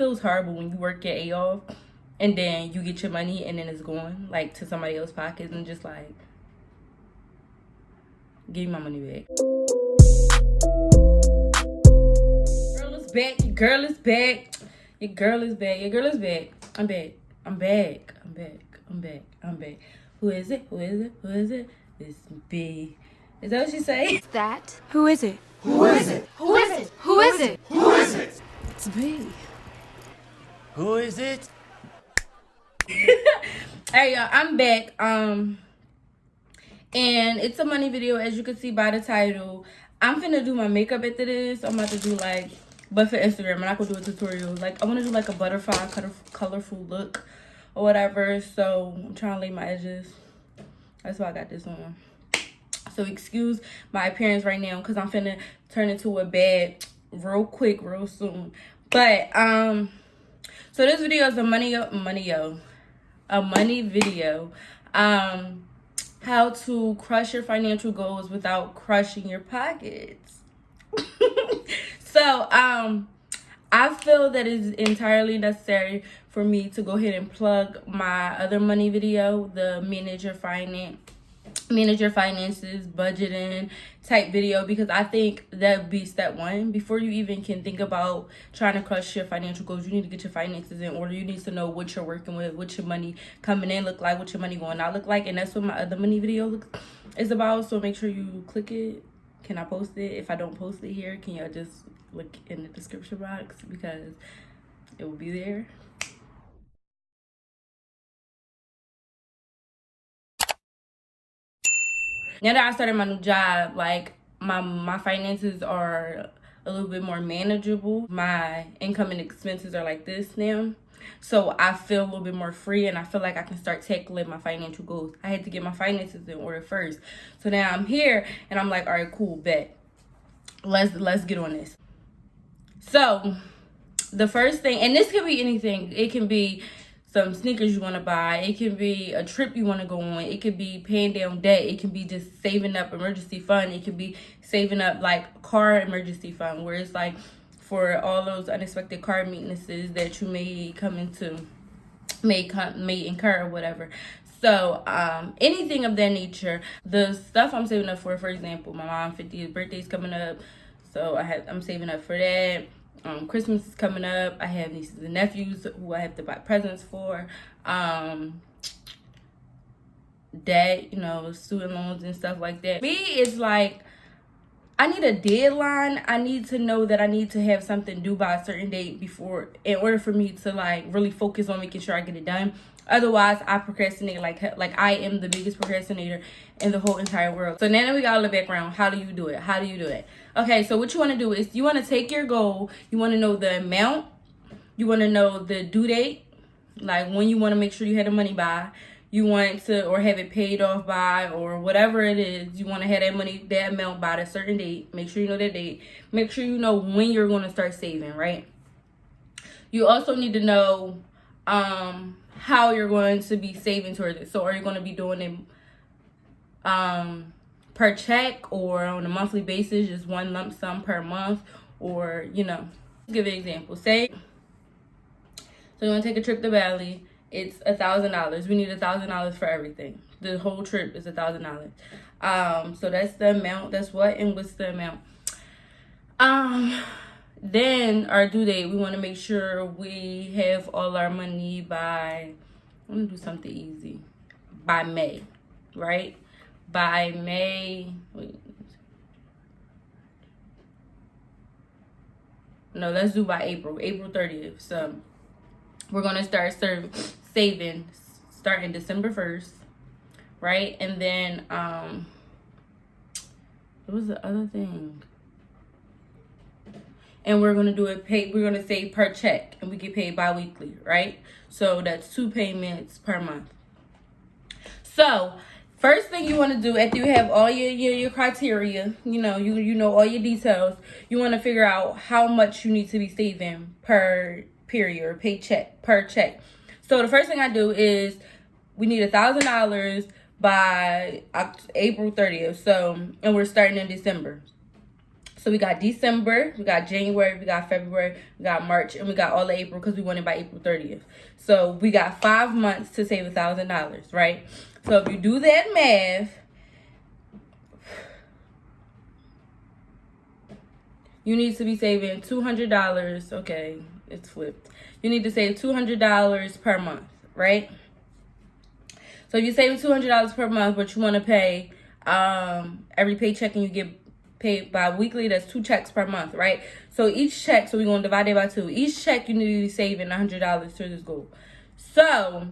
feels horrible when you work your A off and then you get your money and then it's going like to somebody else's pockets and just like, give me my money back. Girl is back. Your girl is back. Your girl is back. Your girl is back. I'm back. I'm back. I'm back. I'm back. I'm back. Who is it? Who is it? Who is it? It's B. Is that what she say? What's that? Who is it? Who is it? Who is it? Who is it? Who is it? It's B. Who is it? Alright, y'all, I'm back. And it's a money video, as you can see by the title. I'm finna do my makeup after this. I'm about to do like, but for Instagram, I'm not gonna do a tutorial. Like, I wanna do like a butterfly colorful look or whatever. So I'm trying to lay my edges. That's why I got this on. So excuse my appearance right now because I'm finna turn into a bed real quick, real soon. But so this video is a money video. How to crush your financial goals without crushing your pockets. So I feel that it's entirely necessary for me to go ahead and plug my other money video, the manage your finances, budgeting type video, because I think that would be step one. Before you even can think about trying to crush your financial goals, you need to get your finances in order. You need to know what you're working with, what your money coming in look like, what your money going out look like, and that's what my other money video is about. So make sure you click it. Can I post it? If I don't post it here, can y'all just look in the description box because it will be there. Now that I started my new job, like my finances are a little bit more manageable. My income and expenses are like this now. So I feel a little bit more free and I feel like I can start tackling my financial goals. I had to get my finances in order first. So now I'm here and I'm like, all right, cool, bet. Let's get on this. So the first thing, and this could be anything. It can be some sneakers you want to buy. It can be a trip you want to go on. It could be paying down debt. It can be just saving up emergency fund. It could be saving up like car emergency fund, where it's like for all those unexpected car maintenances that you may incur or whatever. So anything of that nature. The stuff I'm saving up for example, my mom's 50th birthday is coming up, so I'm saving up for that. Christmas is coming up. I have nieces and nephews who I have to buy presents for. Debt, student loans and stuff like that. Me, it's like I need a deadline. I need to know that I need to have something due by a certain date in order for me to like really focus on making sure I get it done. Otherwise, I procrastinate like I am the biggest procrastinator in the whole entire world. So now that we got all the background, how do you do it? Okay, so what you want to do is you want to take your goal. You want to know the amount. You want to know the due date, like when you want to make sure you have the money by. You want to, or have it paid off by, or whatever it is. You want to have that amount by a certain date. Make sure you know that date. Make sure you know when you're going to start saving, right? You also need to know how you're going to be saving towards it. So are you going to be doing it per check or on a monthly basis, just one lump sum per month, or Let's give an example. Say so you want to take a trip to Bali. It's $1,000. We need $1,000 for everything. The whole trip is $1,000. So that's the amount. That's what, and what's the amount? Then our due date, we want to make sure we have all our money by, I'm going to do something easy, by May, right? By May, no, let's do by April 30th. So we're going to start saving starting December 1st, right? And then, what was the other thing? And we're going to we're going to save per check, and we get paid bi-weekly, right? So that's 2 payments per month. So first thing you want to do after you have all your criteria, you know all your details, you want to figure out how much you need to be saving per period or paycheck per check. So the first thing I do is we need $1,000 by April 30th. So, and we're starting in December. So we got December, we got January, we got February, we got March, and we got all of April because we won it by April 30th. So we got 5 months to save $1,000, right? So if you do that math, you need to be saving $200. Okay, it's flipped. You need to save $200 per month, right? So if you're saving $200 per month, but you want to pay every paycheck and you get paid bi-weekly, that's 2 checks per month, right? So each check, so we're going to divide it by 2. Each check, you need to be saving $100 to this goal. So,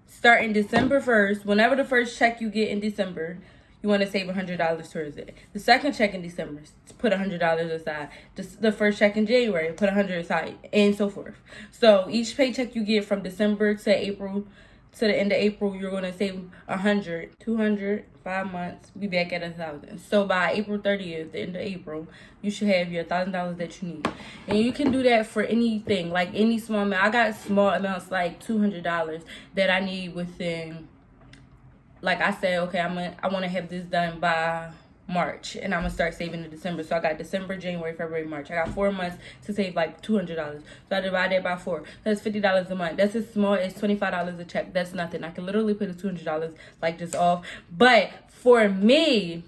starting December 1st, whenever the first check you get in December, you want to save $100 towards it. The second check in December, put $100 aside. The first check in January, put $100 aside, and so forth. So each paycheck you get from December to April, to the end of April, you're going to save 100, 200, 5 months, be back at 1,000. So by April 30th, the end of April, you should have your $1,000 that you need. And you can do that for anything, like any small amount. I got small amounts like $200 that I need within, like I said, okay, I want to have this done by March, and I'm going to start saving in December. So I got December, January, February, March. I got 4 months to save like $200. So I divide that by 4. That's $50 a month. That's as small as $25 a check. That's nothing. I can literally put the $200 like just off. But for me,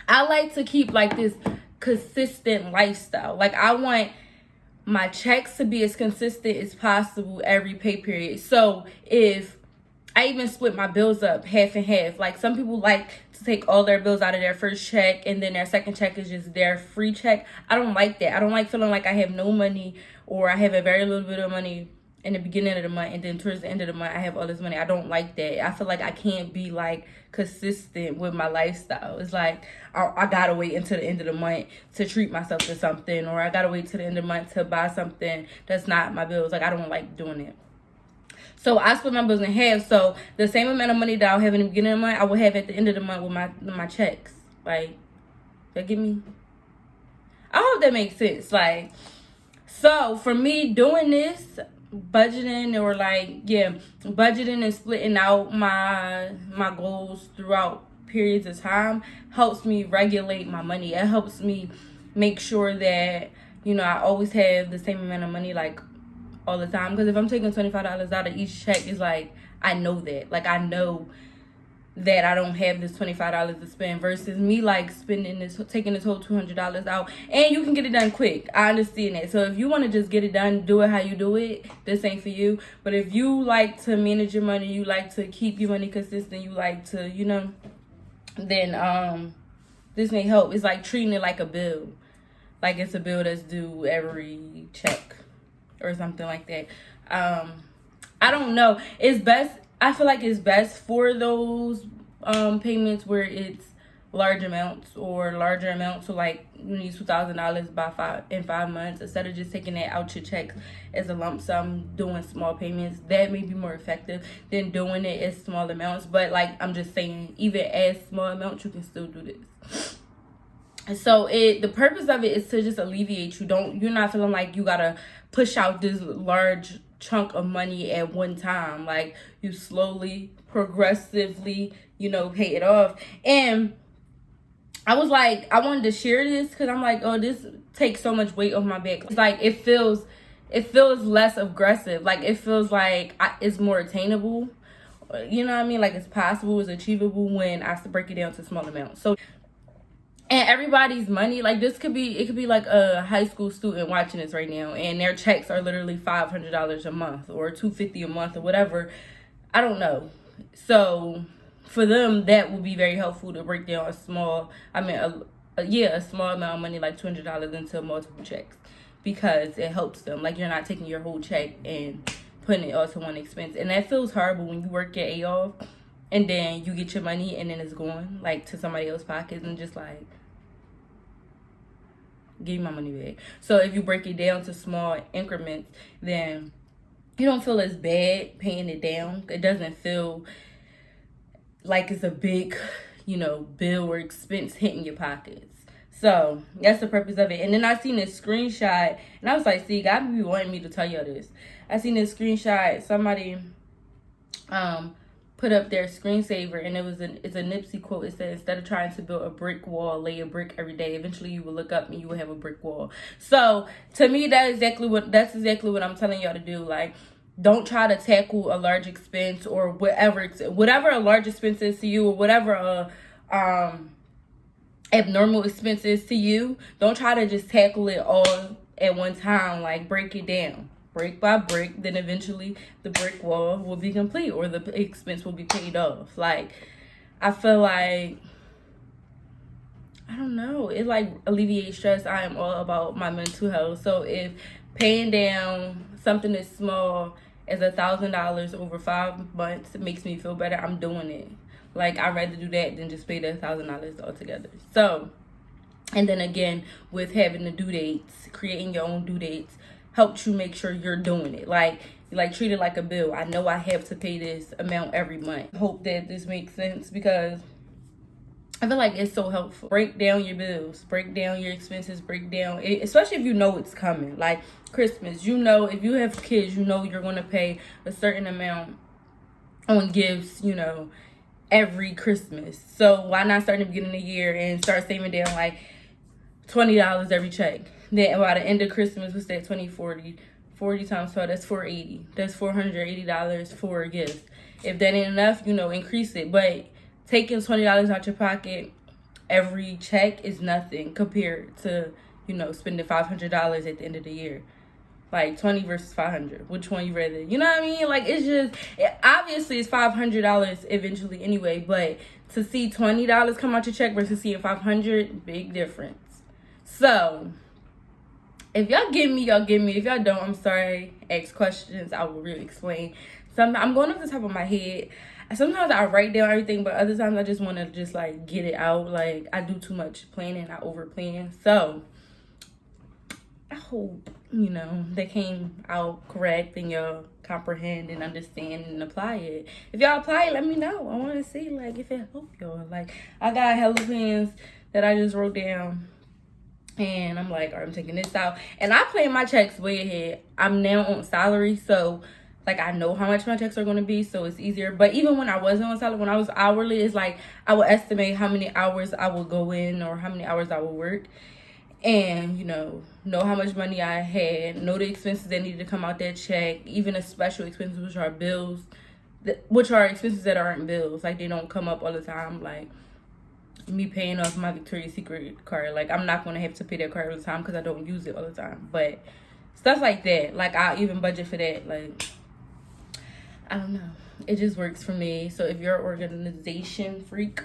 I like to keep like this consistent lifestyle. Like I want my checks to be as consistent as possible every pay period. So if I even split my bills up half and half. Like some people like to take all their bills out of their first check and then their second check is just their free check. I don't like that. I don't like feeling like I have no money or I have a very little bit of money in the beginning of the month and then towards the end of the month I have all this money. I don't like that. I feel like I can't be like consistent with my lifestyle. It's like I gotta wait until the end of the month to treat myself to something, or I gotta wait till the end of the month to buy something that's not my bills. Like I don't like doing it. So I split my bills in half. So the same amount of money that I'll have in the beginning of the month, I will have at the end of the month with my checks. Like, that get me? I hope that makes sense. Like, so for me doing this, budgeting or budgeting and splitting out my goals throughout periods of time helps me regulate my money. It helps me make sure that, I always have the same amount of money, like, all the time. Because if I'm taking $25 out of each check, it's like I know that. Like I know that I don't have this $25 to spend versus me like taking this whole $200 out. And you can get it done quick. I understand that. So if you want to just get it done, do it how you do it. This ain't for you. But if you like to manage your money, you like to keep your money consistent, you like to, then this may help. It's like treating it like a bill. Like it's a bill that's due every check or something like that. I don't know. It's best. I feel like it's best for those payments where it's large amounts or larger amounts. So like you need $2,000 in 5 months instead of just taking that out your check as a lump sum. Doing small payments that may be more effective than doing it as small amounts. But like I'm just saying, even as small amounts, you can still do this. So the purpose of it is to just alleviate you're not feeling like you gotta push out this large chunk of money at one time. Like you slowly, progressively, pay it off. And I was like, I wanted to share this because I'm like, oh, this takes so much weight off my back. It's like it feels less aggressive. Like it feels like it's more attainable. You know what I mean? Like it's possible, it's achievable when I break it down to small amounts. So. And everybody's money, like it could be like a high school student watching this right now and their checks are literally $500 a month or $250 a month or whatever. I don't know. So for them, that would be very helpful to break down a small amount of money, like $200 into multiple checks, because it helps them. Like you're not taking your whole check and putting it all to one expense. And that feels horrible when you work your A off. And then you get your money and then it's going like to somebody else's pockets and just like, give me my money back. So if you break it down to small increments, then you don't feel as bad paying it down. It doesn't feel like it's a big, bill or expense hitting your pockets. So that's the purpose of it. And then I seen this screenshot and I was like, see, God be wanting me to tell y'all this. I seen this screenshot, somebody, put up their screensaver, and it's a Nipsey quote. It said, instead of trying to build a brick wall, lay a brick every day. Eventually you will look up and you will have a brick wall. So to me, that's exactly what I'm telling y'all to do. Like, don't try to tackle a large expense or whatever a large expense is to you, or whatever abnormal expense is to you. Don't try to just tackle it all at one time. Like, break it down, brick by brick. Then eventually the brick wall will be complete, or the expense will be paid off. Like, I feel like, I don't know, it like alleviates stress. I am all about my mental health. So if paying down something as small as $1,000 over 5 months, it makes me feel better, I'm doing it. Like, I'd rather do that than just pay the $1,000 altogether. So, and then again, with having the due dates, creating your own due dates helps you make sure you're doing it. Like treat it like a bill. I know I have to pay this amount every month. Hope that this makes sense, because I feel like it's so helpful. Break down your bills, break down your expenses, break down, especially if you know it's coming. Like Christmas, you know, if you have kids, you know you're going to pay a certain amount on gifts, you know, every Christmas. So why not start in the beginning of the year and start saving down like $20 every check? Then by the end of Christmas, what's that, 40 times 12, that's $480. That's $480 for a gift. If that ain't enough, you know, increase it. But taking $20 out your pocket every check is nothing compared to, you know, spending $500 at the end of the year. Like 20 versus 500. Which one you rather? You know what I mean? Like, it's just, obviously it's $500 eventually anyway, but to see $20 come out your check versus seeing $500, big difference. So, if y'all get me, y'all get me. If y'all don't, I'm sorry. Ask questions, I will really explain. I'm going off the top of my head. Sometimes I write down everything, but other times I just want to just like get it out. Like, I do too much planning, I over plan. So I hope, you know, that came out correct and y'all comprehend and understand and apply it. If y'all apply it, let me know. I want to see like if it helped y'all. Like, I got hella plans that I just wrote down, and I'm like, all right, I'm taking this out. And I plan my checks way ahead. I'm now on salary, so like, I know how much my checks are going to be, so it's easier. But even when I wasn't on salary, when I was hourly, it's like I will estimate how many hours I will go in or how many hours I will work. And, you know how much money I had, know the expenses that needed to come out that check, even the special expenses, which are bills, which are expenses that aren't bills. Like, they don't come up all the time. Like, me paying off my Victoria's Secret card. Like, I'm not going to have to pay that card all the time because I don't use it all the time. But stuff like that, like, I'll even budget for that. Like, I don't know. It just works for me. So if you're an organization freak,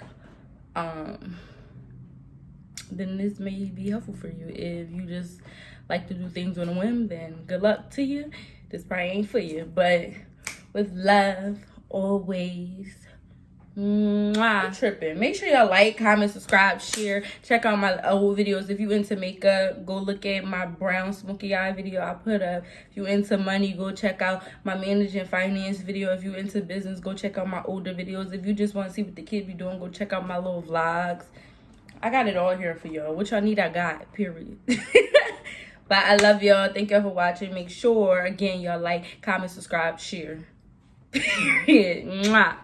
then this may be helpful for you. If you just like to do things on a whim, then good luck to you. This probably ain't for you. But with love, always. Mwah. Tripping. Make sure y'all like, comment, subscribe, share. Check out my old videos. If you into makeup, go look at my brown smoky eye video I put up. If you into money, go check out my managing finance video. If you into business, go check out my older videos. If you just want to see what the kid be doing, go check out my little vlogs. I got it all here for y'all. What y'all need, I got, period. But I love y'all. Thank y'all for watching. Make sure, again, y'all like, comment, subscribe, share. Period. Mwah.